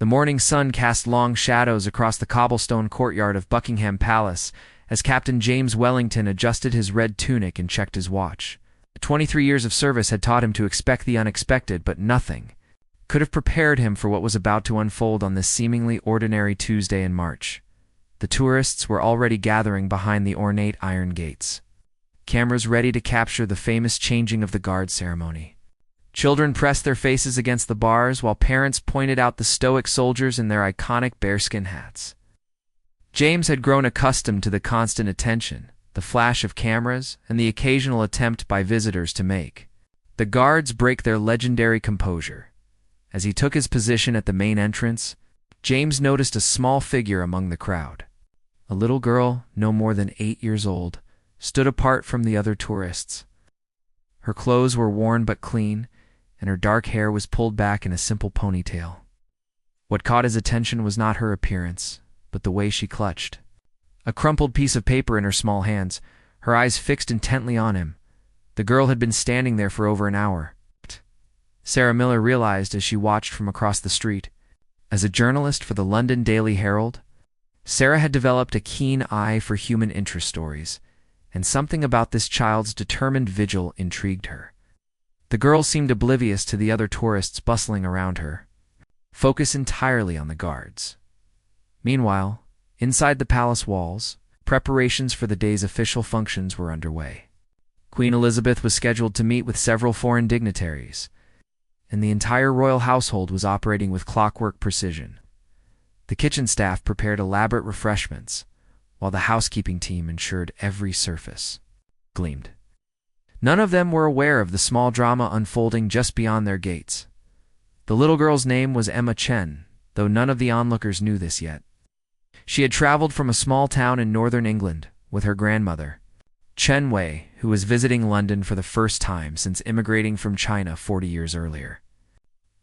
The morning sun cast long shadows across the cobblestone courtyard of Buckingham Palace as Captain James Wellington adjusted his red tunic and checked his watch. 23 years of service had taught him to expect the unexpected, but nothing could have prepared him for what was about to unfold on this seemingly ordinary Tuesday in March. The tourists were already gathering behind the ornate iron gates, cameras ready to capture the famous changing of the guard ceremony. Children pressed their faces against the bars while parents pointed out the stoic soldiers in their iconic bearskin hats. James had grown accustomed to the constant attention, the flash of cameras, and the occasional attempt by visitors to make the guards break their legendary composure. As he took his position at the main entrance, James noticed a small figure among the crowd. A little girl, no more than 8 years old, stood apart from the other tourists. Her clothes were worn but clean, and her dark hair was pulled back in a simple ponytail. What caught his attention was not her appearance, but the way she clutched a crumpled piece of paper in her small hands, her eyes fixed intently on him. The girl had been standing there for over an hour. Sarah Miller realized as she watched from across the street. As a journalist for the London Daily Herald, Sarah had developed a keen eye for human interest stories, and something about this child's determined vigil intrigued her. The girl seemed oblivious to the other tourists bustling around her, focused entirely on the guards. Meanwhile, inside the palace walls, preparations for the day's official functions were underway. Queen Elizabeth was scheduled to meet with several foreign dignitaries, and the entire royal household was operating with clockwork precision. The kitchen staff prepared elaborate refreshments, while the housekeeping team ensured every surface gleamed. None of them were aware of the small drama unfolding just beyond their gates. The little girl's name was Emma Chen, though none of the onlookers knew this yet. She had traveled from a small town in northern England with her grandmother, Chen Wei, who was visiting London for the first time since immigrating from China 40 years earlier.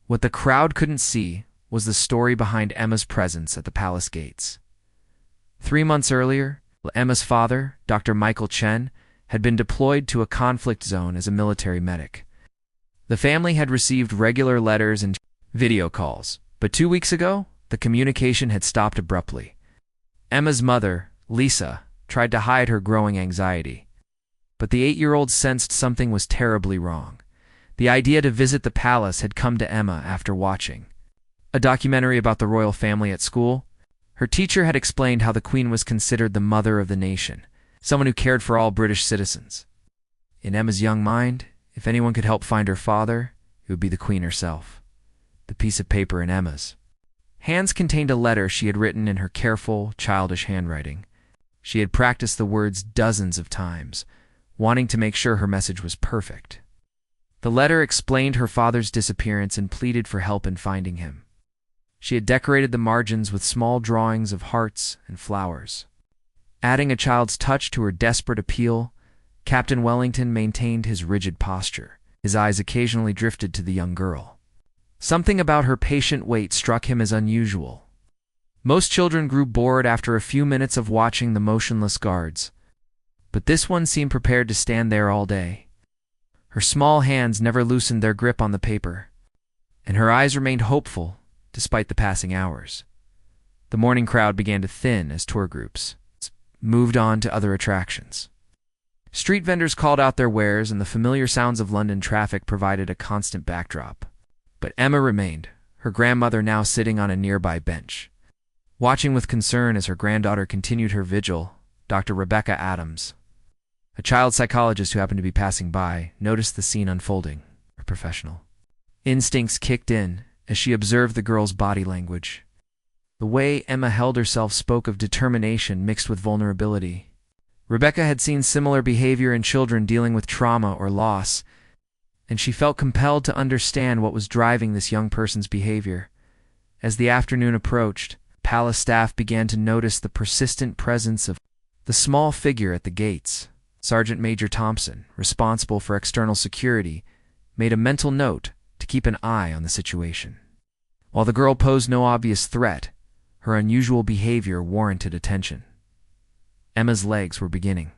What the crowd couldn't see was the story behind Emma's presence at the palace gates. 3 months earlier, Emma's father, Dr. Michael Chen, had been deployed to a conflict zone as a military medic. The family had received regular letters and video calls, but 2 weeks ago, the communication had stopped abruptly. Emma's mother, Lisa, tried to hide her growing anxiety, but the 8-year-old sensed something was terribly wrong. The idea to visit the palace had come to Emma after watching a documentary about the royal family at school. Her teacher had explained how the Queen was considered the mother of the nation, someone who cared for all British citizens. In Emma's young mind, if anyone could help find her father, it would be the Queen herself. The piece of paper in Emma's hands contained a letter she had written in her careful, childish handwriting. She had practiced the words dozens of times, wanting to make sure her message was perfect. The letter explained her father's disappearance and pleaded for help in finding him. She had decorated the margins with small drawings of hearts and flowers. Adding a child's touch to her desperate appeal, Captain Wellington maintained his rigid posture. His eyes occasionally drifted to the young girl. Something about her patient wait struck him as unusual. Most children grew bored after a few minutes of watching the motionless guards, but this one seemed prepared to stand there all day. Her small hands never loosened their grip on the paper, and her eyes remained hopeful despite the passing hours. The morning crowd began to thin as tour groups moved on to other attractions. Street vendors called out their wares, and the familiar sounds of London traffic provided a constant backdrop. But Emma remained, her grandmother now sitting on a nearby bench. Watching with concern as her granddaughter continued her vigil, Dr. Rebecca Adams, a child psychologist who happened to be passing by, noticed the scene unfolding. Her professional instincts kicked in as she observed the girl's body language. The way Emma held herself spoke of determination mixed with vulnerability. Rebecca had seen similar behavior in children dealing with trauma or loss, and she felt compelled to understand what was driving this young person's behavior. As the afternoon approached, palace staff began to notice the persistent presence of the small figure at the gates. Sergeant Major Thompson, responsible for external security, made a mental note to keep an eye on the situation. While the girl posed no obvious threat, her unusual behavior warranted attention. Emma's legs were beginning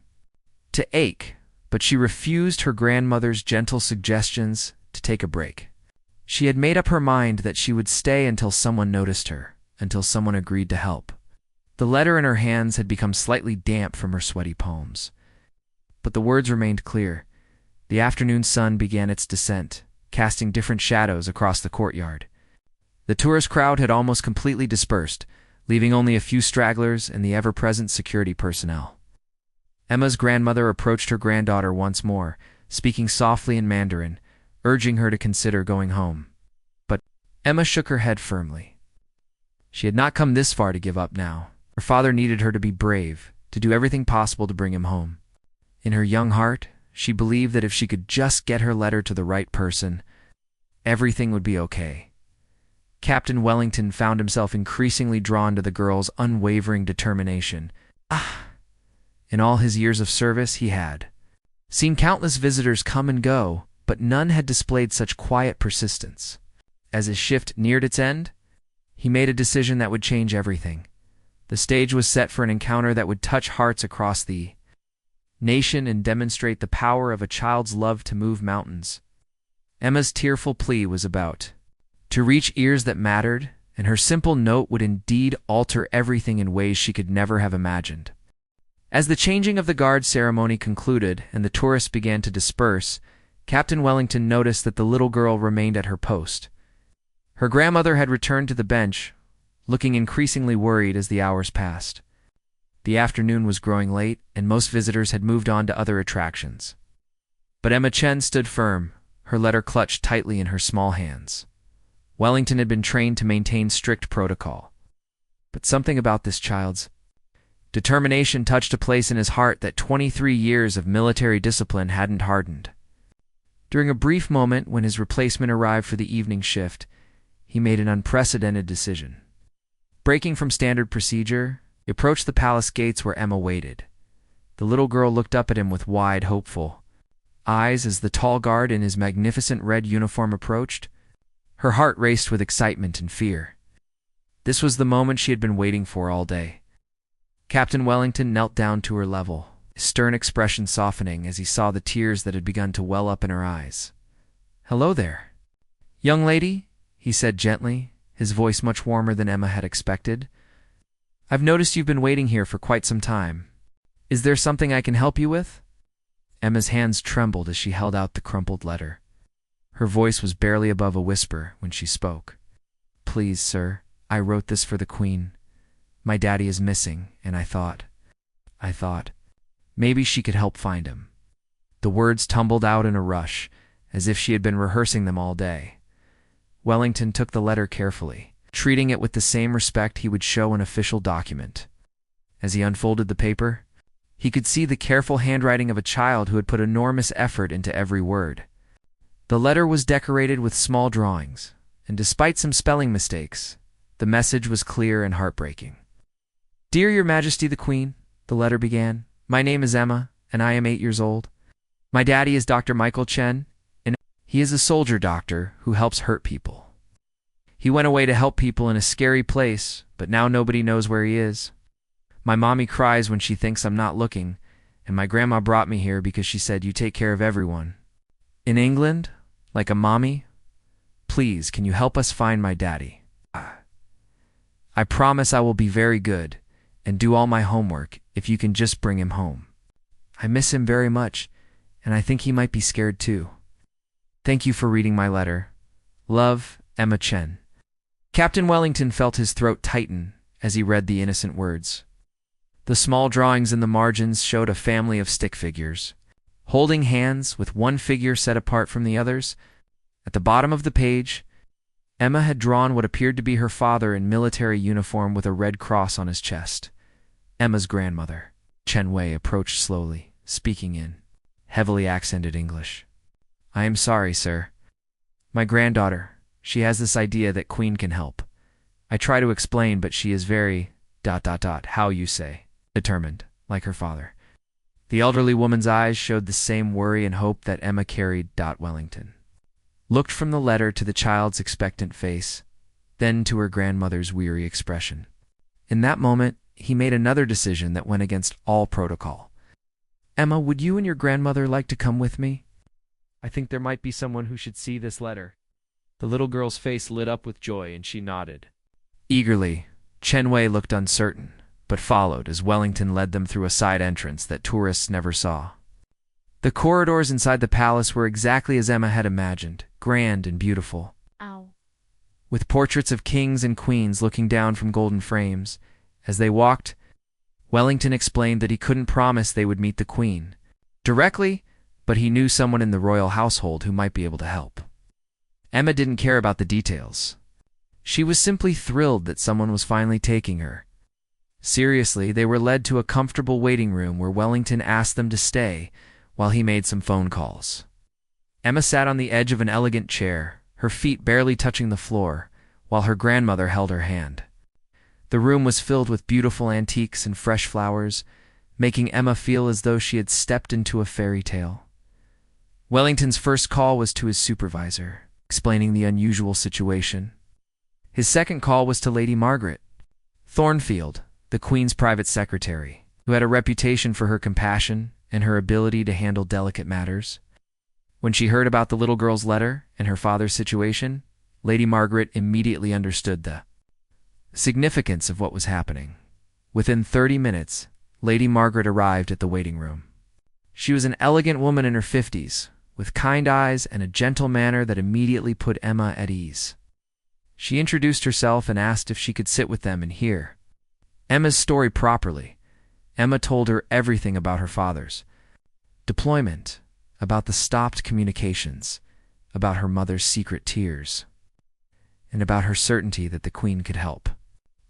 to ache, but she refused her grandmother's gentle suggestions to take a break. She had made up her mind that she would stay until someone noticed her, until someone agreed to help. The letter in her hands had become slightly damp from her sweaty palms. But the words remained clear. The afternoon sun began its descent, casting different shadows across the courtyard. The tourist crowd had almost completely dispersed, leaving only a few stragglers and the ever-present security personnel. Emma's grandmother approached her granddaughter once more, speaking softly in Mandarin, urging her to consider going home. But Emma shook her head firmly. She had not come this far to give up now. Her father needed her to be brave, to do everything possible to bring him home. In her young heart, she believed that if she could just get her letter to the right person, everything would be okay. Captain Wellington found himself increasingly drawn to the girl's unwavering determination. In all his years of service, he had seen countless visitors come and go, but none had displayed such quiet persistence. As his shift neared its end, he made a decision that would change everything. The stage was set for an encounter that would touch hearts across the nation and demonstrate the power of a child's love to move mountains. Emma's tearful plea was about to reach ears that mattered, and her simple note would indeed alter everything in ways she could never have imagined. As the changing of the guard ceremony concluded and the tourists began to disperse, Captain Wellington noticed that the little girl remained at her post. Her grandmother had returned to the bench, looking increasingly worried as the hours passed. The afternoon was growing late, and most visitors had moved on to other attractions. But Emma Chen stood firm, her letter clutched tightly in her small hands. Wellington had been trained to maintain strict protocol. But something about this child's determination touched a place in his heart that 23 years of military discipline hadn't hardened. During a brief moment when his replacement arrived for the evening shift, he made an unprecedented decision. Breaking from standard procedure, he approached the palace gates where Emma waited. The little girl looked up at him with wide, hopeful eyes as the tall guard in his magnificent red uniform approached. Her heart raced with excitement and fear. This was the moment she had been waiting for all day. Captain Wellington knelt down to her level, his stern expression softening as he saw the tears that had begun to well up in her eyes. "Hello there, young lady," he said gently, his voice much warmer than Emma had expected. "I've noticed you've been waiting here for quite some time. Is there something I can help you with?" Emma's hands trembled as she held out the crumpled letter. Her voice was barely above a whisper when she spoke. "Please, sir, I wrote this for the Queen. My daddy is missing, and I thought, maybe she could help find him." The words tumbled out in a rush, as if she had been rehearsing them all day. Wellington took the letter carefully, treating it with the same respect he would show an official document. As he unfolded the paper, he could see the careful handwriting of a child who had put enormous effort into every word. The letter was decorated with small drawings, and despite some spelling mistakes, the message was clear and heartbreaking. "Dear Your Majesty the Queen," the letter began, "my name is Emma, and I am 8 years old. My daddy is Dr. Michael Chen, and he is a soldier doctor who helps hurt people. He went away to help people in a scary place, but now nobody knows where he is. My mommy cries when she thinks I'm not looking, and my grandma brought me here because she said you take care of everyone. In England, like a mommy, please, can you help us find my daddy? I promise I will be very good and do all my homework if you can just bring him home. I miss him very much, and I think he might be scared too. Thank you for reading my letter. Love, Emma Chen." Captain Wellington felt his throat tighten as he read the innocent words. The small drawings in the margins showed a family of stick figures, holding hands with one figure set apart from the others. At the bottom of the page, Emma had drawn what appeared to be her father in military uniform with a red cross on his chest. Emma's grandmother, Chen Wei, approached slowly, speaking in heavily accented English. "I am sorry, sir. My granddaughter, she has this idea that Queen can help. I try to explain, but she is very, how you say, determined, like her father." The elderly woman's eyes showed the same worry and hope that Emma carried. Wellington looked from the letter to the child's expectant face, then to her grandmother's weary expression. In that moment, he made another decision that went against all protocol. "Emma, would you and your grandmother like to come with me? I think there might be someone who should see this letter." The little girl's face lit up with joy, and she nodded. Eagerly, Chen Wei looked uncertain, but followed as Wellington led them through a side entrance that tourists never saw. The corridors inside the palace were exactly as Emma had imagined, grand and beautiful. Ow. With portraits of kings and queens looking down from golden frames. As they walked, Wellington explained that he couldn't promise they would meet the queen directly, but he knew someone in the royal household who might be able to help. Emma didn't care about the details. She was simply thrilled that someone was finally taking her seriously. They were led to a comfortable waiting room where Wellington asked them to stay while he made some phone calls. Emma sat on the edge of an elegant chair, her feet barely touching the floor, while her grandmother held her hand. The room was filled with beautiful antiques and fresh flowers, making Emma feel as though she had stepped into a fairy tale. Wellington's first call was to his supervisor, explaining the unusual situation. His second call was to Lady Margaret Thornfield, the Queen's private secretary, who had a reputation for her compassion and her ability to handle delicate matters. When she heard about the little girl's letter and her father's situation, Lady Margaret immediately understood the significance of what was happening. Within 30 minutes, Lady Margaret arrived at the waiting room. She was an elegant woman in her 50s, with kind eyes and a gentle manner that immediately put Emma at ease. She introduced herself and asked if she could sit with them and hear Emma's story properly. Emma told her everything about her father's deployment, about the stopped communications, about her mother's secret tears, and about her certainty that the Queen could help.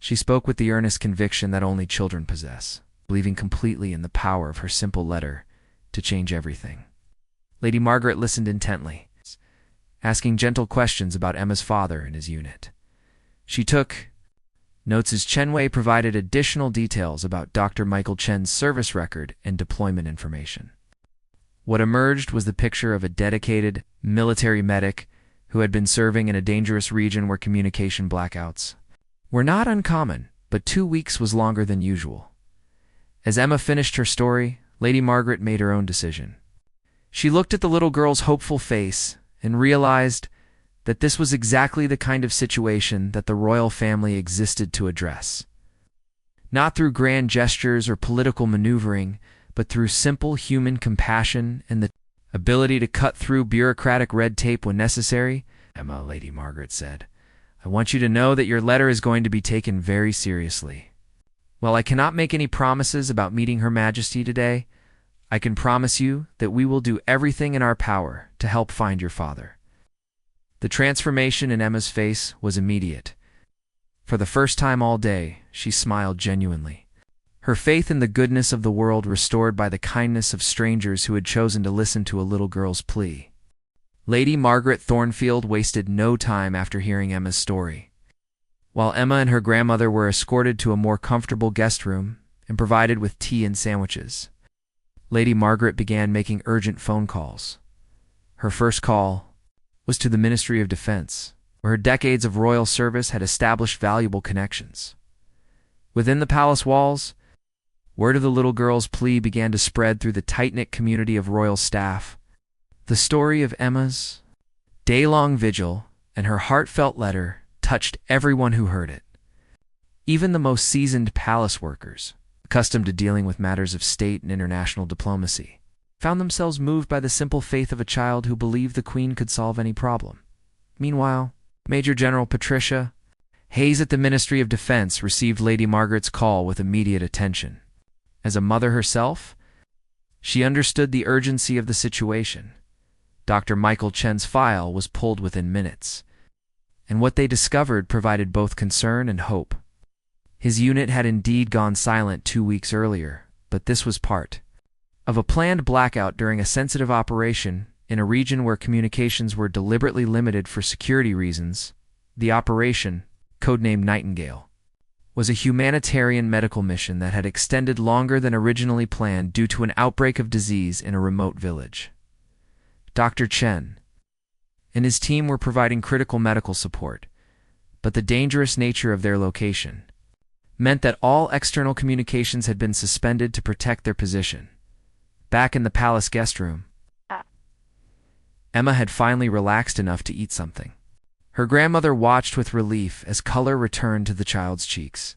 She spoke with the earnest conviction that only children possess, believing completely in the power of her simple letter to change everything. Lady Margaret listened intently, asking gentle questions about Emma's father and his unit. She took notes as Chen Wei provided additional details about Dr. Michael Chen's service record and deployment information. What emerged was the picture of a dedicated military medic who had been serving in a dangerous region where communication blackouts were not uncommon, but 2 weeks was longer than usual. As Emma finished her story, Lady Margaret made her own decision. She looked at the little girl's hopeful face and realized that this was exactly the kind of situation that the royal family existed to address. Not through grand gestures or political maneuvering, but through simple human compassion and the ability to cut through bureaucratic red tape when necessary. Emma, Lady Margaret said, I want you to know that your letter is going to be taken very seriously. While I cannot make any promises about meeting Her Majesty today, I can promise you that we will do everything in our power to help find your father. The transformation in Emma's face was immediate. For the first time all day, she smiled genuinely, her faith in the goodness of the world restored by the kindness of strangers who had chosen to listen to a little girl's plea. Lady Margaret Thornfield wasted no time after hearing Emma's story. While Emma and her grandmother were escorted to a more comfortable guest room and provided with tea and sandwiches, Lady Margaret began making urgent phone calls. Her first call was to the Ministry of Defense, where her decades of royal service had established valuable connections. Within the palace walls, word of the little girl's plea began to spread through the tight-knit community of royal staff. The story of Emma's day-long vigil and her heartfelt letter touched everyone who heard it. Even the most seasoned palace workers, accustomed to dealing with matters of state and international diplomacy, found themselves moved by the simple faith of a child who believed the Queen could solve any problem. Meanwhile, Major General Patricia Hayes at the Ministry of Defense received Lady Margaret's call with immediate attention. As a mother herself, she understood the urgency of the situation. Dr. Michael Chen's file was pulled within minutes, and what they discovered provided both concern and hope. His unit had indeed gone silent 2 weeks earlier, but this was part of a planned blackout during a sensitive operation in a region where communications were deliberately limited for security reasons. The operation, codenamed Nightingale, was a humanitarian medical mission that had extended longer than originally planned due to an outbreak of disease in a remote village. Dr. Chen and his team were providing critical medical support, but the dangerous nature of their location meant that all external communications had been suspended to protect their position. Back in the palace guest room, Emma had finally relaxed enough to eat something. Her grandmother watched with relief as color returned to the child's cheeks.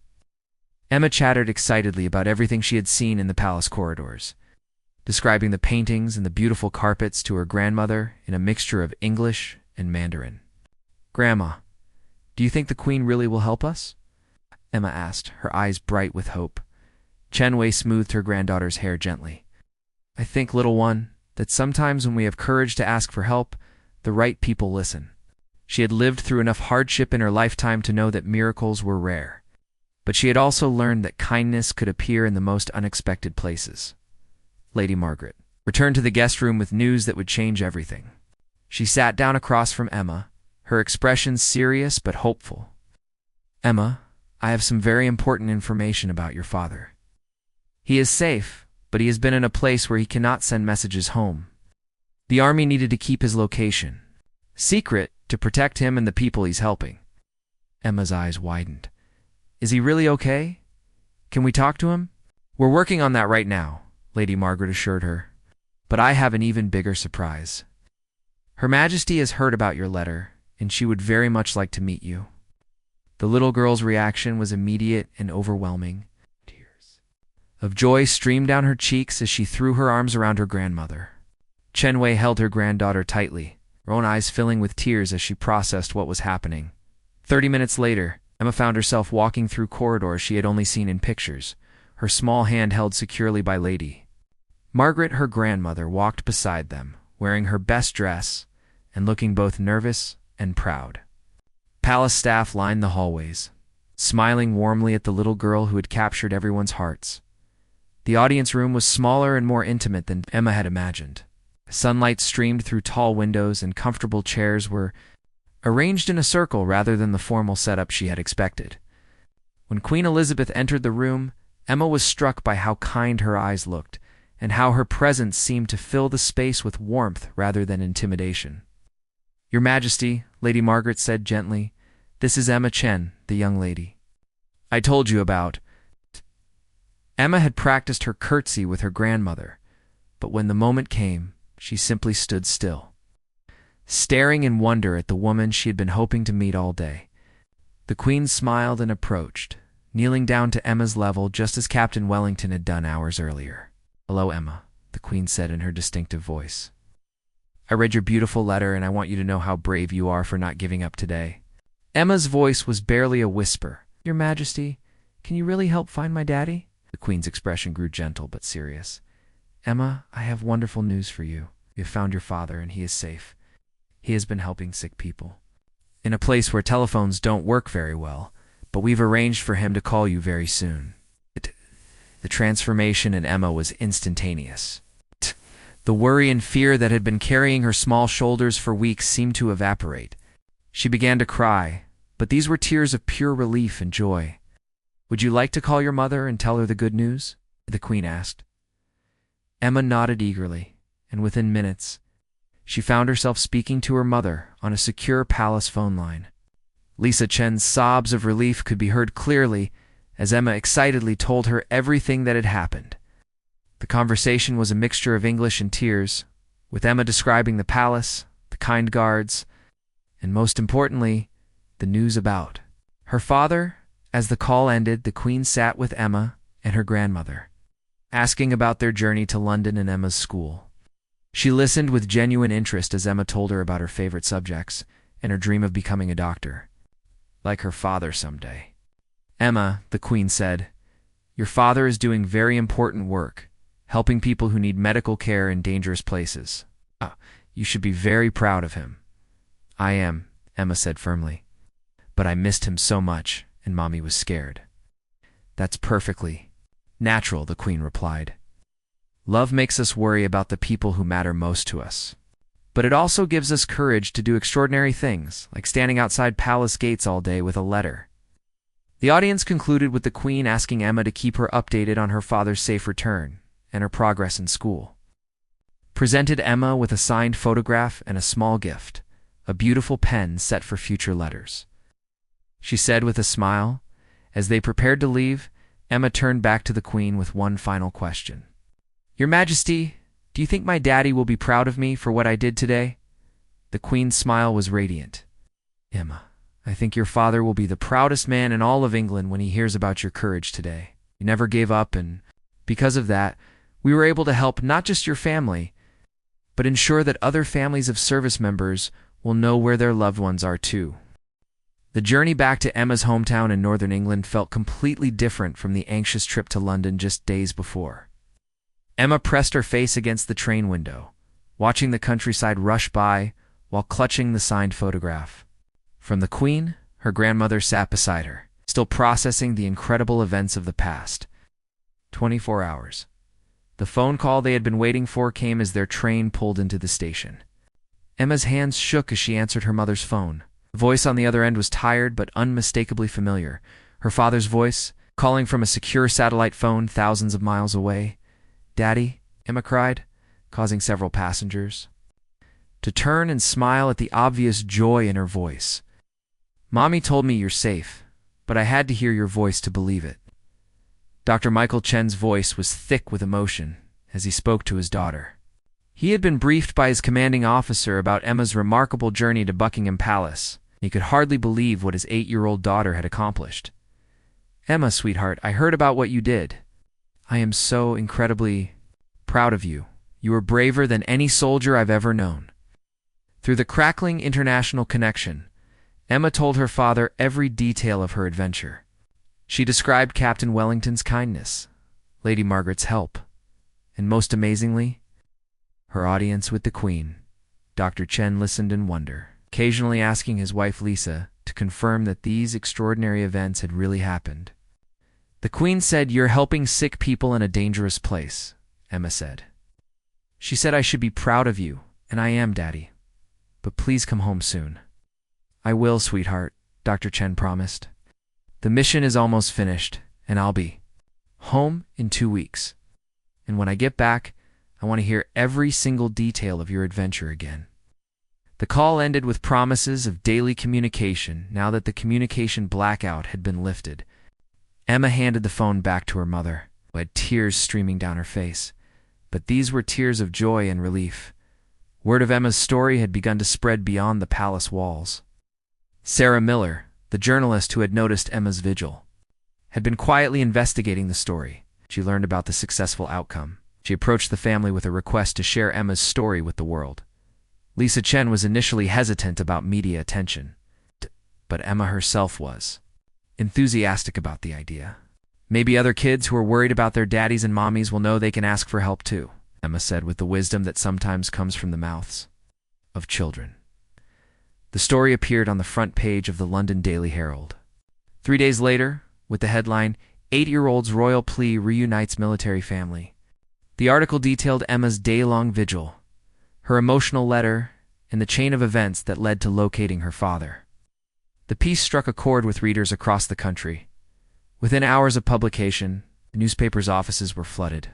Emma chattered excitedly about everything she had seen in the palace corridors, describing the paintings and the beautiful carpets to her grandmother in a mixture of English and Mandarin. "Grandma, do you think the Queen really will help us?" Emma asked, her eyes bright with hope. Chen Wei smoothed her granddaughter's hair gently. "I think, little one, that sometimes when we have courage to ask for help, the right people listen." She had lived through enough hardship in her lifetime to know that miracles were rare, but she had also learned that kindness could appear in the most unexpected places. Lady Margaret returned to the guest room with news that would change everything. She sat down across from Emma, her expression serious but hopeful. "Emma, I have some very important information about your father. He is safe, but he has been in a place where he cannot send messages home. The army needed to keep his location secret to protect him and the people he's helping." Emma's eyes widened. "Is he really okay? Can we talk to him?" "We're working on that right now," Lady Margaret assured her. "But I have an even bigger surprise. Her Majesty has heard about your letter, and she would very much like to meet you." The little girl's reaction was immediate and overwhelming. Tears of joy streamed down her cheeks as she threw her arms around her grandmother. Chen Wei held her granddaughter tightly, her own eyes filling with tears as she processed what was happening. 30 minutes later, Emma found herself walking through corridors she had only seen in pictures, her small hand held securely by Lady Margaret. Her grandmother walked beside them, wearing her best dress and looking both nervous and proud. Palace staff lined the hallways, smiling warmly at the little girl who had captured everyone's hearts. The audience room was smaller and more intimate than Emma had imagined. Sunlight streamed through tall windows and comfortable chairs were arranged in a circle rather than the formal setup she had expected. When Queen Elizabeth entered the room, Emma was struck by how kind her eyes looked and how her presence seemed to fill the space with warmth rather than intimidation. "Your Majesty," Lady Margaret said gently, "this is Emma Chen, the young lady I told you about." Emma had practiced her curtsy with her grandmother, but when the moment came, she simply stood still, staring in wonder at the woman she had been hoping to meet all day. The Queen smiled and approached, kneeling down to Emma's level just as Captain Wellington had done hours earlier. "Hello, Emma," the Queen said in her distinctive voice. "I read your beautiful letter and I want you to know how brave you are for not giving up today." Emma's voice was barely a whisper. "Your Majesty, can you really help find my daddy?" The Queen's expression grew gentle but serious. "Emma, I have wonderful news for you. We have found your father and he is safe. He has been helping sick people in a place where telephones don't work very well, but we've arranged for him to call you very soon." The transformation in Emma was instantaneous. The worry and fear that had been carrying her small shoulders for weeks seemed to evaporate. She began to cry, but these were tears of pure relief and joy. "Would you like to call your mother and tell her the good news?" the Queen asked. Emma nodded eagerly, and within minutes, she found herself speaking to her mother on a secure palace phone line. Lisa Chen's sobs of relief could be heard clearly as Emma excitedly told her everything that had happened. The conversation was a mixture of English and tears, with Emma describing the palace, the kind guards, and most importantly, the news about her father. As the call ended, the Queen sat with Emma and her grandmother, asking about their journey to London and Emma's school. She listened with genuine interest as Emma told her about her favorite subjects and her dream of becoming a doctor, like her father someday. "Emma," the Queen said, "your father is doing very important work, helping people who need medical care in dangerous places. You should be very proud of him." "I am," Emma said firmly. "But I missed him so much, and Mommy was scared." "That's perfectly natural," the Queen replied. "Love makes us worry about the people who matter most to us. But it also gives us courage to do extraordinary things, like standing outside palace gates all day with a letter." The audience concluded with the Queen asking Emma to keep her updated on her father's safe return and her progress in school. Presented Emma with a signed photograph and a small gift, a beautiful pen set for future letters. She said with a smile. As they prepared to leave, Emma turned back to the Queen with one final question. "Your Majesty, do you think my daddy will be proud of me for what I did today?" The Queen's smile was radiant. Emma, I think your father will be the proudest man in all of England when he hears about your courage today. You never gave up, and because of that, we were able to help not just your family, but ensure that other families of service members will know where their loved ones are too. The journey back to Emma's hometown in northern England felt completely different from the anxious trip to London just days before. Emma pressed her face against the train window, watching the countryside rush by while clutching the signed photograph. From the Queen, her grandmother sat beside her, still processing the incredible events of the past 24 hours. The phone call they had been waiting for came as their train pulled into the station. Emma's hands shook as she answered her mother's phone. The voice on the other end was tired but unmistakably familiar. Her father's voice, calling from a secure satellite phone thousands of miles away. "Daddy," Emma cried, causing several passengers to turn and smile at the obvious joy in her voice. "Mommy told me you're safe, but I had to hear your voice to believe it." Dr. Michael Chen's voice was thick with emotion as he spoke to his daughter. He had been briefed by his commanding officer about Emma's remarkable journey to Buckingham Palace. He could hardly believe what his 8-year-old daughter had accomplished. "Emma, sweetheart, I heard about what you did. I am so incredibly proud of you. You were braver than any soldier I've ever known." Through the crackling international connection, Emma told her father every detail of her adventure. She described Captain Wellington's kindness, Lady Margaret's help, and most amazingly, her audience with the Queen. Dr. Chen listened in wonder, occasionally asking his wife Lisa to confirm that these extraordinary events had really happened. "The Queen said you're helping sick people in a dangerous place," Emma said. "She said I should be proud of you, and I am, Daddy. But please come home soon." "I will, sweetheart," Dr. Chen promised. "The mission is almost finished, and I'll be home in 2 weeks. And when I get back, I want to hear every single detail of your adventure again." The call ended with promises of daily communication now that the communication blackout had been lifted. Emma handed the phone back to her mother, who had tears streaming down her face. But these were tears of joy and relief. Word of Emma's story had begun to spread beyond the palace walls. Sarah Miller, the journalist who had noticed Emma's vigil, had been quietly investigating the story. She learned about the successful outcome. She approached the family with a request to share Emma's story with the world. Lisa Chen was initially hesitant about media attention, but Emma herself was enthusiastic about the idea. "Maybe other kids who are worried about their daddies and mommies will know they can ask for help too," Emma said with the wisdom that sometimes comes from the mouths of children. The story appeared on the front page of the London Daily Herald. 3 days later, with the headline, "8-year-old's Royal Plea Reunites Military Family." The article detailed Emma's day-long vigil, her emotional letter, and the chain of events that led to locating her father. The piece struck a chord with readers across the country. Within hours of publication, the newspaper's offices were flooded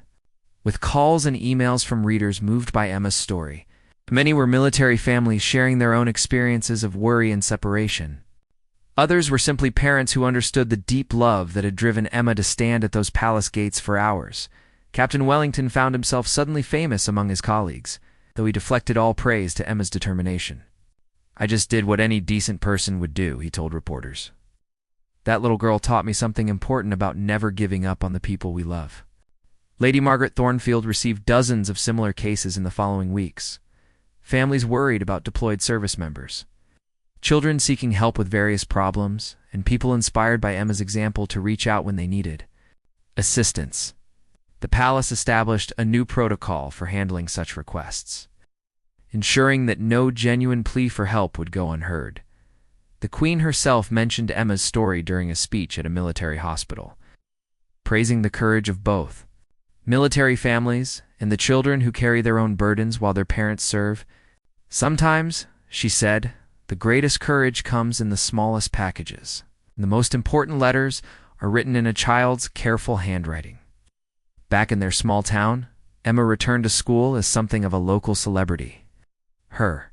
with calls and emails from readers moved by Emma's story. Many were military families sharing their own experiences of worry and separation. Others were simply parents who understood the deep love that had driven Emma to stand at those palace gates for hours. Captain Wellington found himself suddenly famous among his colleagues, though he deflected all praise to Emma's determination. "I just did what any decent person would do," he told reporters. "That little girl taught me something important about never giving up on the people we love." Lady Margaret Thornfield received dozens of similar cases in the following weeks. Families worried about deployed service members, children seeking help with various problems, and people inspired by Emma's example to reach out when they needed assistance. The palace established a new protocol for handling such requests, ensuring that no genuine plea for help would go unheard. The Queen herself mentioned Emma's story during a speech at a military hospital, praising the courage of both military families and the children who carry their own burdens while their parents serve. "Sometimes," she said, "the greatest courage comes in the smallest packages, and the most important letters are written in a child's careful handwriting." Back in their small town, Emma returned to school as something of a local celebrity. Her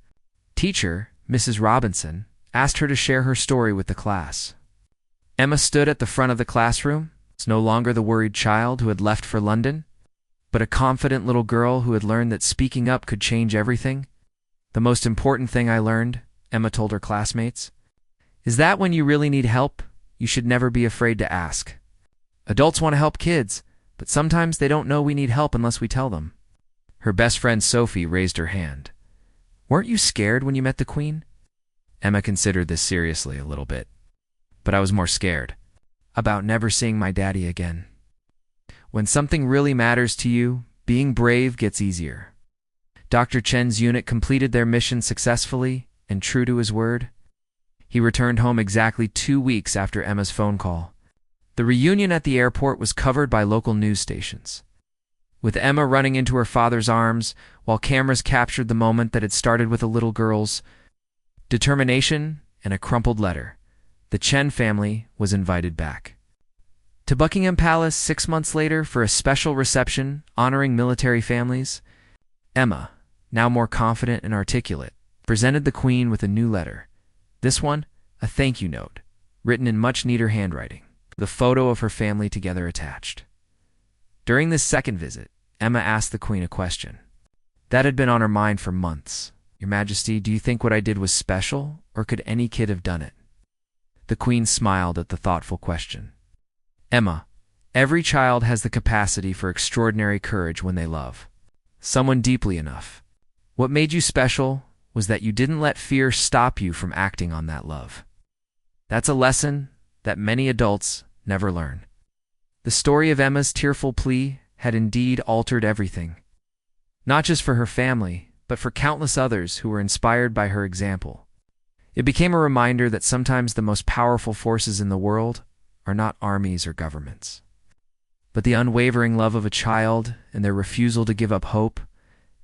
teacher, Mrs. Robinson, asked her to share her story with the class. Emma stood at the front of the classroom, no longer the worried child who had left for London, but a confident little girl who had learned that speaking up could change everything. "The most important thing I learned," Emma told her classmates, Is that when you really need help? You should never be afraid to ask. Adults want to help kids, but sometimes they don't know we need help unless we tell them. Her best friend Sophie raised her hand. Weren't you scared when you met the Queen? Emma considered this seriously a little bit. But I was more scared. About never seeing my daddy again. When something really matters to you, being brave gets easier. Dr. Chen's unit completed their mission successfully, and true to his word, he returned home exactly 2 weeks after Emma's phone call. The reunion at the airport was covered by local news stations, with Emma running into her father's arms while cameras captured the moment that had started with a little girl's determination and a crumpled letter. The Chen family was invited back to Buckingham Palace 6 months later for a special reception honoring military families. Emma, now more confident and articulate, presented the Queen with a new letter. This one, a thank you note, written in much neater handwriting, the photo of her family together attached. During this second visit, Emma asked the Queen a question that had been on her mind for months. Your Majesty, do you think what I did was special, or could any kid have done it? The Queen smiled at the thoughtful question. Emma, every child has the capacity for extraordinary courage when they love someone deeply enough. What made you special was that you didn't let fear stop you from acting on that love. That's a lesson that many adults never learn. The story of Emma's tearful plea had indeed altered everything, not just for her family, but for countless others who were inspired by her example. It became a reminder that sometimes the most powerful forces in the world are not armies or governments, but the unwavering love of a child and their refusal to give up hope.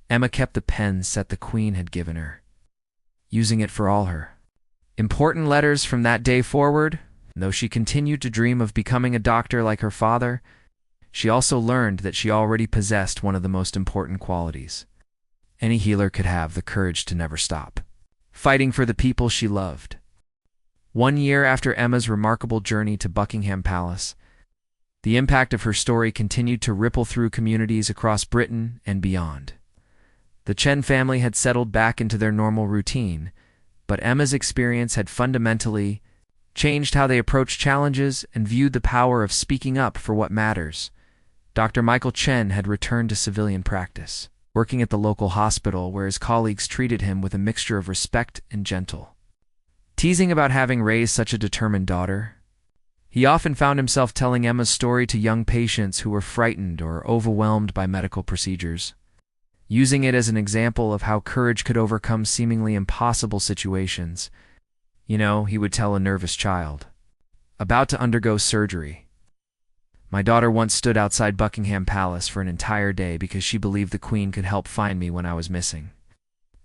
Emma kept the pen set the Queen had given her, using it for all her important letters from that day forward. Though she continued to dream of becoming a doctor like her father, she also learned that she already possessed one of the most important qualities any healer could have: the courage to never stop fighting for the people she loved. 1 year after Emma's remarkable journey to Buckingham Palace, the impact of her story continued to ripple through communities across Britain and beyond. The Chen family had settled back into their normal routine, but Emma's experience had fundamentally changed how they approached challenges and viewed the power of speaking up for what matters. Dr. Michael Chen had returned to civilian practice, working at the local hospital where his colleagues treated him with a mixture of respect and gentle. Teasing about having raised such a determined daughter, he often found himself telling Emma's story to young patients who were frightened or overwhelmed by medical procedures, using it as an example of how courage could overcome seemingly impossible situations. You know, he would tell a nervous child, about to undergo surgery, my daughter once stood outside Buckingham Palace for an entire day because she believed the Queen could help find me when I was missing.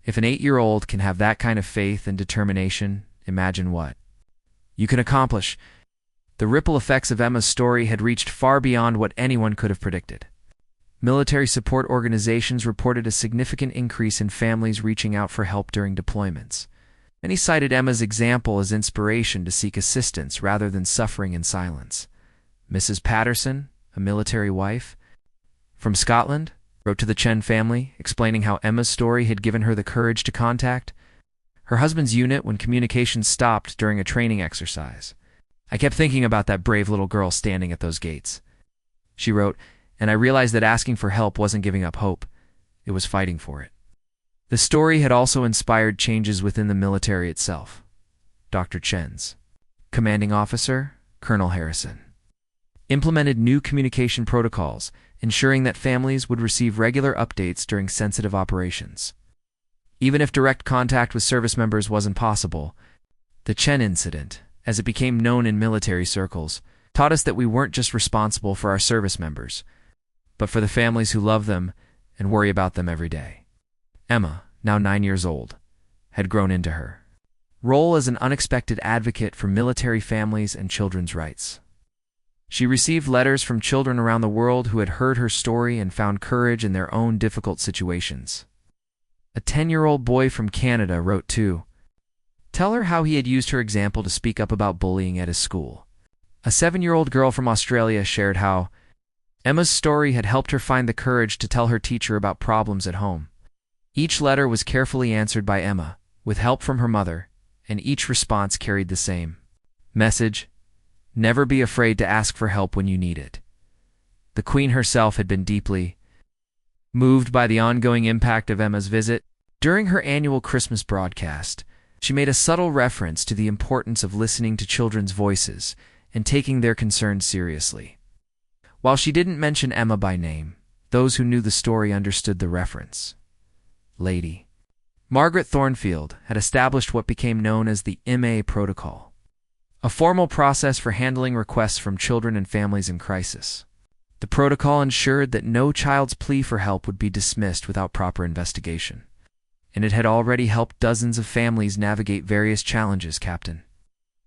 If an 8-year-old can have that kind of faith and determination, imagine what you can accomplish. The ripple effects of Emma's story had reached far beyond what anyone could have predicted. Military support organizations reported a significant increase in families reaching out for help during deployments. Many cited Emma's example as inspiration to seek assistance rather than suffering in silence. Mrs. Patterson, a military wife from Scotland, wrote to the Chen family, explaining how Emma's story had given her the courage to contact her husband's unit when communications stopped during a training exercise. I kept thinking about that brave little girl standing at those gates, she wrote, and I realized that asking for help wasn't giving up hope. It was fighting for it. The story had also inspired changes within the military itself. Dr. Chen's commanding officer, Colonel Harrison, implemented new communication protocols, ensuring that families would receive regular updates during sensitive operations. Even if direct contact with service members wasn't possible, the Chen incident, as it became known in military circles, taught us that we weren't just responsible for our service members, but for the families who love them and worry about them every day. Emma, now 9 years old, had grown into her role as an unexpected advocate for military families and children's rights. She received letters from children around the world who had heard her story and found courage in their own difficult situations. A 10-year-old boy from Canada wrote to tell her how he had used her example to speak up about bullying at his school. A 7-year-old girl from Australia shared how Emma's story had helped her find the courage to tell her teacher about problems at home. Each letter was carefully answered by Emma, with help from her mother, and each response carried the same message: never be afraid to ask for help when you need it. The Queen herself had been deeply moved by the ongoing impact of Emma's visit. During her annual Christmas broadcast, she made a subtle reference to the importance of listening to children's voices and taking their concerns seriously. While she didn't mention Emma by name, those who knew the story understood the reference. Lady Margaret Thornfield had established what became known as the MA Protocol, a formal process for handling requests from children and families in crisis. The protocol ensured that no child's plea for help would be dismissed without proper investigation, and it had already helped dozens of families navigate various challenges. Captain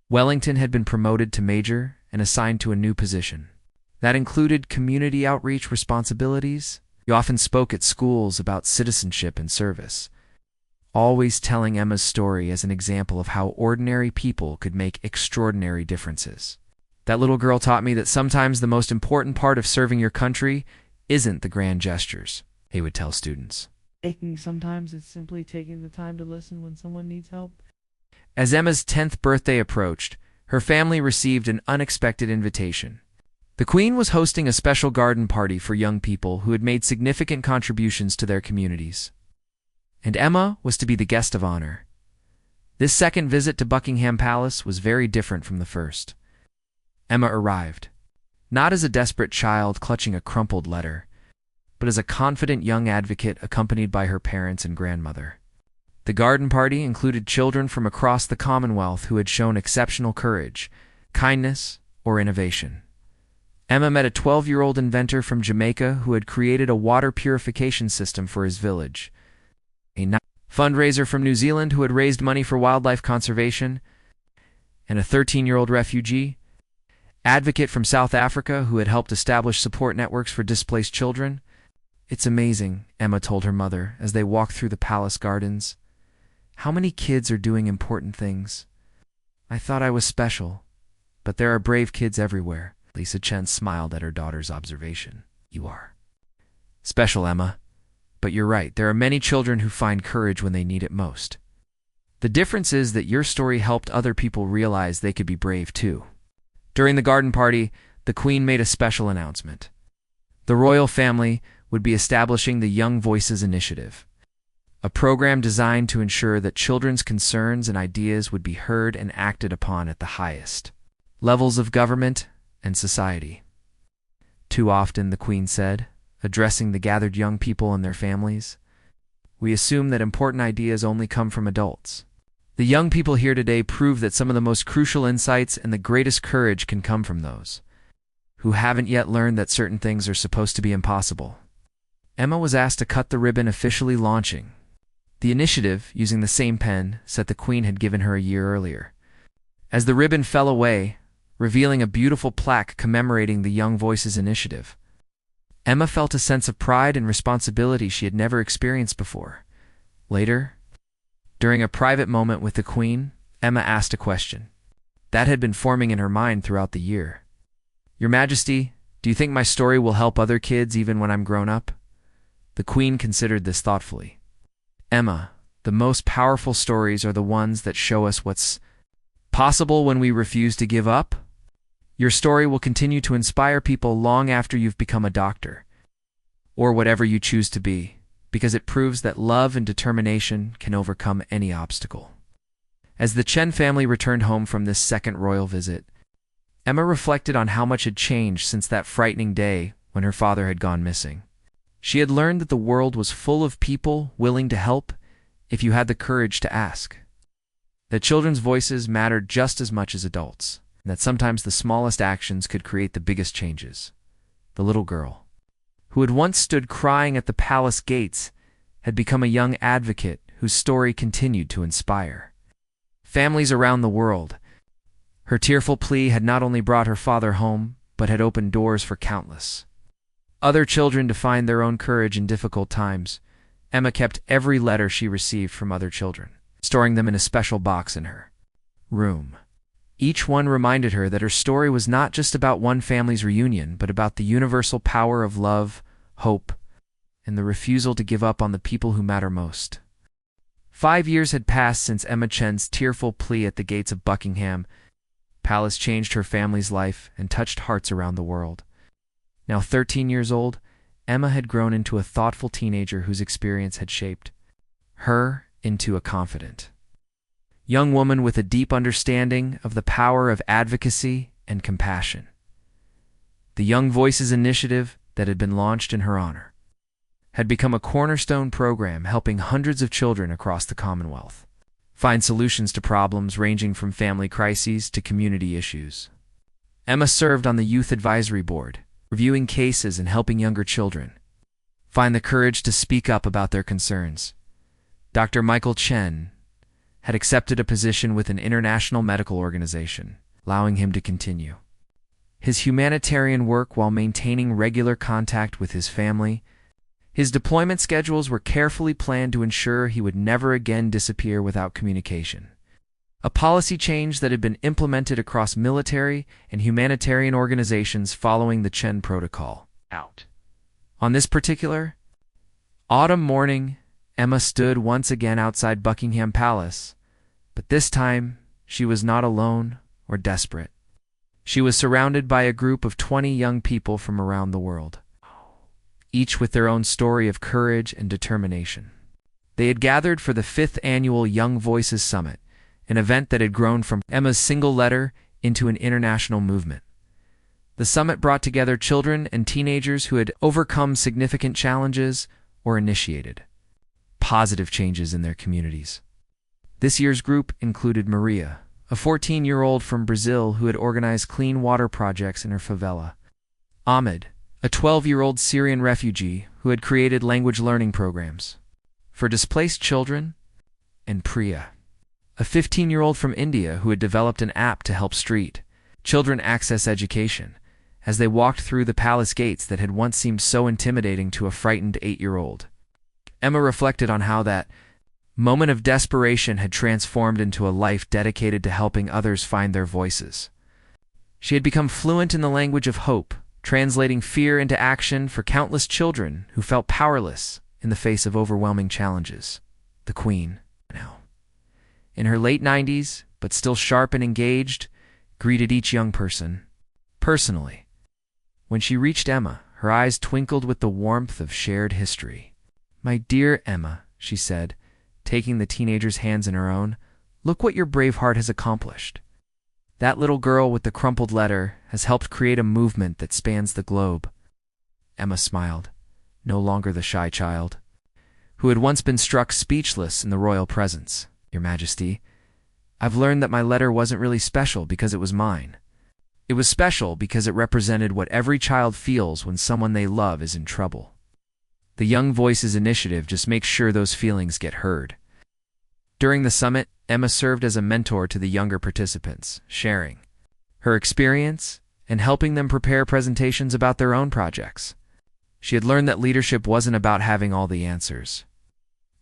Wellington had been promoted to major and assigned to a new position. That included community outreach responsibilities. He often spoke at schools about citizenship and service, always telling Emma's story as an example of how ordinary people could make extraordinary differences. That little girl taught me that sometimes the most important part of serving your country isn't the grand gestures, he would tell students. Sometimes it's simply taking the time to listen when someone needs help. As Emma's 10th birthday approached, her family received an unexpected invitation. The Queen was hosting a special garden party for young people who had made significant contributions to their communities, and Emma was to be the guest of honor. This second visit to Buckingham Palace was very different from the first. Emma arrived, not as a desperate child clutching a crumpled letter, but as a confident young advocate accompanied by her parents and grandmother. The garden party included children from across the Commonwealth who had shown exceptional courage, kindness, or innovation. Emma met a 12-year-old inventor from Jamaica who had created a water purification system for his village, a fundraiser from New Zealand who had raised money for wildlife conservation, and a 13-year-old refugee advocate from South Africa who had helped establish support networks for displaced children. It's amazing, Emma told her mother as they walked through the palace gardens. How many kids are doing important things? I thought I was special, but there are brave kids everywhere. Lisa Chen smiled at her daughter's observation. You are special, Emma, but you're right. There are many children who find courage when they need it most. The difference is that your story helped other people realize they could be brave too. During the garden party, the Queen made a special announcement. The royal family would be establishing the Young Voices Initiative, a program designed to ensure that children's concerns and ideas would be heard and acted upon at the highest levels of government and society. Too often, the Queen said, addressing the gathered young people and their families, we assume that important ideas only come from adults. The young people here today prove that some of the most crucial insights and the greatest courage can come from those who haven't yet learned that certain things are supposed to be impossible. Emma was asked to cut the ribbon, officially launching the initiative using the same pen set the Queen had given her a year earlier. As the ribbon fell away, revealing a beautiful plaque commemorating the Young Voices Initiative, Emma felt a sense of pride and responsibility she had never experienced before. Later, during a private moment with the Queen, Emma asked a question that had been forming in her mind throughout the year. Your Majesty, do you think my story will help other kids even when I'm grown up? The Queen considered this thoughtfully. Emma, the most powerful stories are the ones that show us what's possible when we refuse to give up. Your story will continue to inspire people long after you've become a doctor, or whatever you choose to be, because it proves that love and determination can overcome any obstacle. As the Chen family returned home from this second royal visit, Emma reflected on how much had changed since that frightening day when her father had gone missing. She had learned that the world was full of people willing to help if you had the courage to ask, that children's voices mattered just as much as adults, and that sometimes the smallest actions could create the biggest changes. The little girl, who had once stood crying at the palace gates, had become a young advocate whose story continued to inspire families around the world. Her tearful plea had not only brought her father home, but had opened doors for countless other children to find their own courage in difficult times. Emma kept every letter she received from other children, storing them in a special box in her room. Each one reminded her that her story was not just about one family's reunion, but about the universal power of love, hope, and the refusal to give up on the people who matter most. 5 years had passed since Emma Chen's tearful plea at the gates of Buckingham Palace changed her family's life and touched hearts around the world. Now 13 years old, Emma had grown into a thoughtful teenager whose experience had shaped her into a confident young woman with a deep understanding of the power of advocacy and compassion. The Young Voices initiative that had been launched in her honor had become a cornerstone program helping hundreds of children across the Commonwealth find solutions to problems ranging from family crises to community issues. Emma served on the Youth Advisory Board, reviewing cases and helping younger children find the courage to speak up about their concerns. Dr. Michael Chen had accepted a position with an international medical organization, allowing him to continue his humanitarian work while maintaining regular contact with his family. His deployment schedules were carefully planned to ensure he would never again disappear without communication. A policy change that had been implemented across military and humanitarian organizations following the Chen Protocol. On this particular autumn morning, Emma stood once again outside Buckingham Palace, but this time she was not alone or desperate. She was surrounded by a group of 20 young people from around the world, each with their own story of courage and determination. They had gathered for the 5th annual Young Voices Summit, an event that had grown from Emma's single letter into an international movement. The summit brought together children and teenagers who had overcome significant challenges or initiated positive changes in their communities. This year's group included Maria, a 14-year-old from Brazil who had organized clean water projects in her favela; Ahmed, a 12-year-old Syrian refugee who had created language learning programs for displaced children; and Plea, a 15-year-old from India who had developed an app to help street children access education as they walked through the palace gates that had once seemed so intimidating to a frightened 8-year-old. Emma reflected on how that moment of desperation had transformed into a life dedicated to helping others find their voices. She had become fluent in the language of hope, translating fear into action for countless children who felt powerless in the face of overwhelming challenges. The Queen, now in her late 90s, but still sharp and engaged, greeted each young person personally. When she reached Emma, her eyes twinkled with the warmth of shared history. "My dear Emma," she said, taking the teenager's hands in her own, "look what your brave heart has accomplished. That little girl with the crumpled letter has helped create a movement that spans the globe." Emma smiled, no longer the shy child who had once been struck speechless in the royal presence. "Your Majesty, I've learned that my letter wasn't really special because it was mine. It was special because it represented what every child feels when someone they love is in trouble. The Young Voices initiative just makes sure those feelings get heard." During the summit, Emma served as a mentor to the younger participants, sharing her experience and helping them prepare presentations about their own projects. She had learned that leadership wasn't about having all the answers,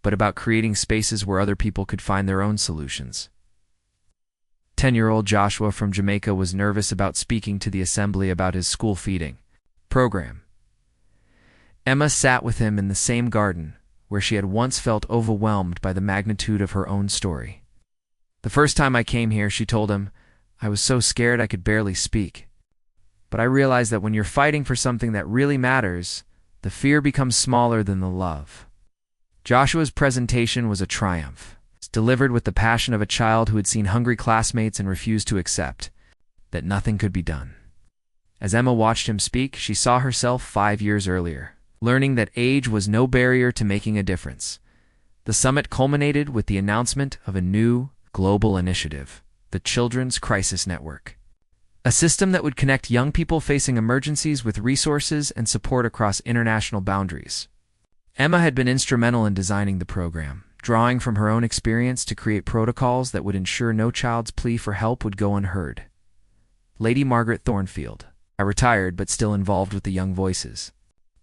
but about creating spaces where other people could find their own solutions. 10-year-old Joshua from Jamaica was nervous about speaking to the assembly about his school feeding program. Emma sat with him in the same garden where she had once felt overwhelmed by the magnitude of her own story. "The first time I came here," she told him, "I was so scared I could barely speak. But I realized that when you're fighting for something that really matters, the fear becomes smaller than the love." Joshua's presentation was a triumph, delivered with the passion of a child who had seen hungry classmates and refused to accept that nothing could be done. As Emma watched him speak, she saw herself 5 years earlier, learning that age was no barrier to making a difference. The summit culminated with the announcement of a new global initiative, the Children's Crisis Network, a system that would connect young people facing emergencies with resources and support across international boundaries. Emma had been instrumental in designing the program, drawing from her own experience to create protocols that would ensure no child's plea for help would go unheard. Lady Margaret Thornfield, a retired but still involved with the Young Voices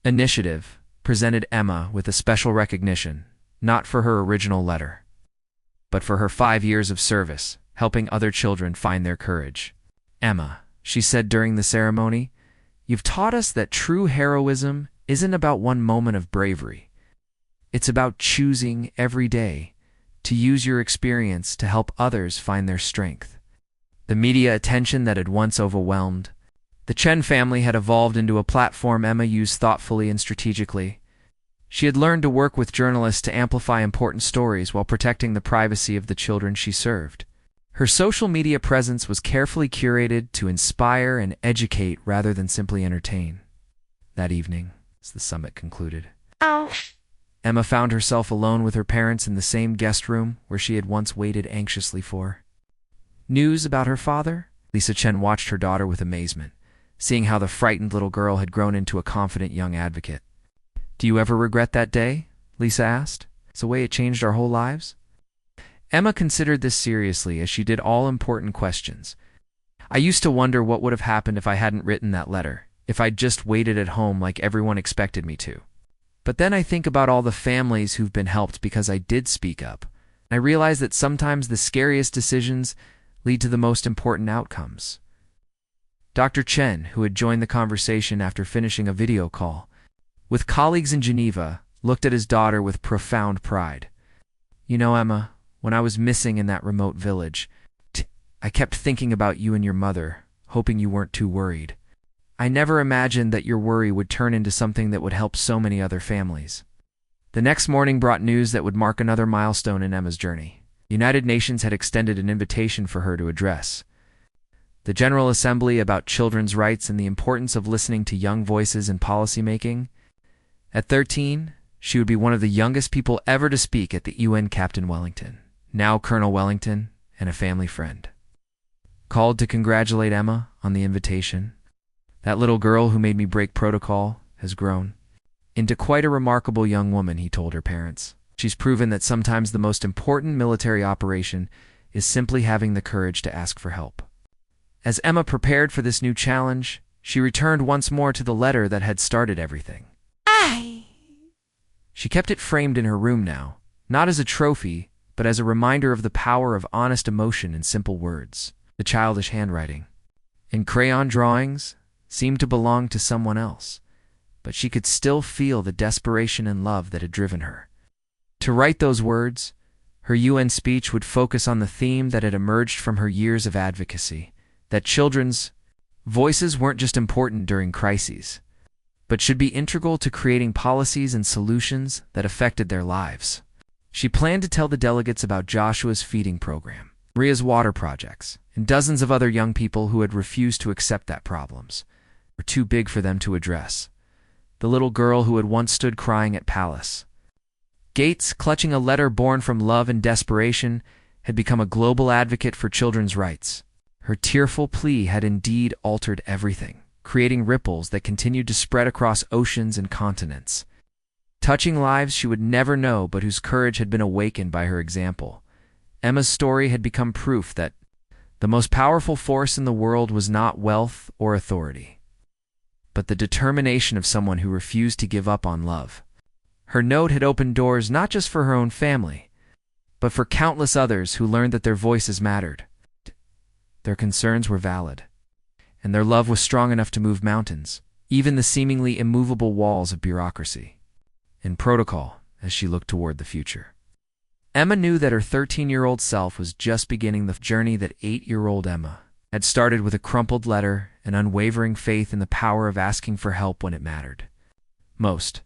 initiative, presented Emma with a special recognition, not for her original letter, but for her 5 years of service, helping other children find their courage. "Emma," she said during the ceremony, "you've taught us that true heroism isn't about one moment of bravery. It's about choosing every day to use your experience to help others find their strength. The media attention that had once overwhelmed the Chen family had evolved into a platform Emma used thoughtfully and strategically. She had learned to work with journalists to amplify important stories while protecting the privacy of the children she served. Her social media presence was carefully curated to inspire and educate rather than simply entertain. That evening, as the summit concluded, Emma found herself alone with her parents in the same guest room where she had once waited anxiously for news about her father. Lisa Chen watched her daughter with amazement, seeing how the frightened little girl had grown into a confident young advocate. "Do you ever regret that day?" Lisa asked. "It's the way it changed our whole lives?" Emma considered this seriously as she did all important questions. "I used to wonder what would have happened if I hadn't written that letter, if I'd just waited at home like everyone expected me to. But then I think about all the families who've been helped because I did speak up. And I realize that sometimes the scariest decisions lead to the most important outcomes." Dr. Chen, who had joined the conversation after finishing a video call with colleagues in Geneva, looked at his daughter with profound pride. "You know, Emma, when I was missing in that remote village, I kept thinking about you and your mother, hoping you weren't too worried. I never imagined that your worry would turn into something that would help so many other families." The next morning brought news that would mark another milestone in Emma's journey. The United Nations had extended an invitation for her to address the General Assembly about children's rights and the importance of listening to young voices in policymaking. At 13, she would be one of the youngest people ever to speak at the UN. Captain Wellington, now Colonel Wellington, and a family friend, called to congratulate Emma on the invitation. "That little girl who made me break protocol has grown into quite a remarkable young woman," he told her parents. "She's proven that sometimes the most important military operation is simply having the courage to ask for help." As Emma prepared for this new challenge, she returned once more to the letter that had started everything. She kept it framed in her room now, not as a trophy, but as a reminder of the power of honest emotion in simple words. The childish handwriting in crayon drawings seemed to belong to someone else, but she could still feel the desperation and love that had driven her to write those words. Her UN speech would focus on the theme that had emerged from her years of advocacy, that children's voices weren't just important during crises, but should be integral to creating policies and solutions that affected their lives. She planned to tell the delegates about Joshua's feeding program, Maria's water projects, and dozens of other young people who had refused to accept that problems were too big for them to address. The little girl who had once stood crying at Palace gates, clutching a letter born from love and desperation, had become a global advocate for children's rights. Her tearful plea had indeed altered everything, creating ripples that continued to spread across oceans and continents, touching lives she would never know but whose courage had been awakened by her example. Emma's story had become proof that the most powerful force in the world was not wealth or authority, but the determination of someone who refused to give up on love. Her note had opened doors not just for her own family, but for countless others who learned that their voices mattered. Their concerns were valid, and their love was strong enough to move mountains, even the seemingly immovable walls of bureaucracy and protocol, as she looked toward the future. Emma knew that her 13-year-old self was just beginning the journey that 8-year-old Emma had started, with a crumpled letter and unwavering faith in the power of asking for help when it mattered most.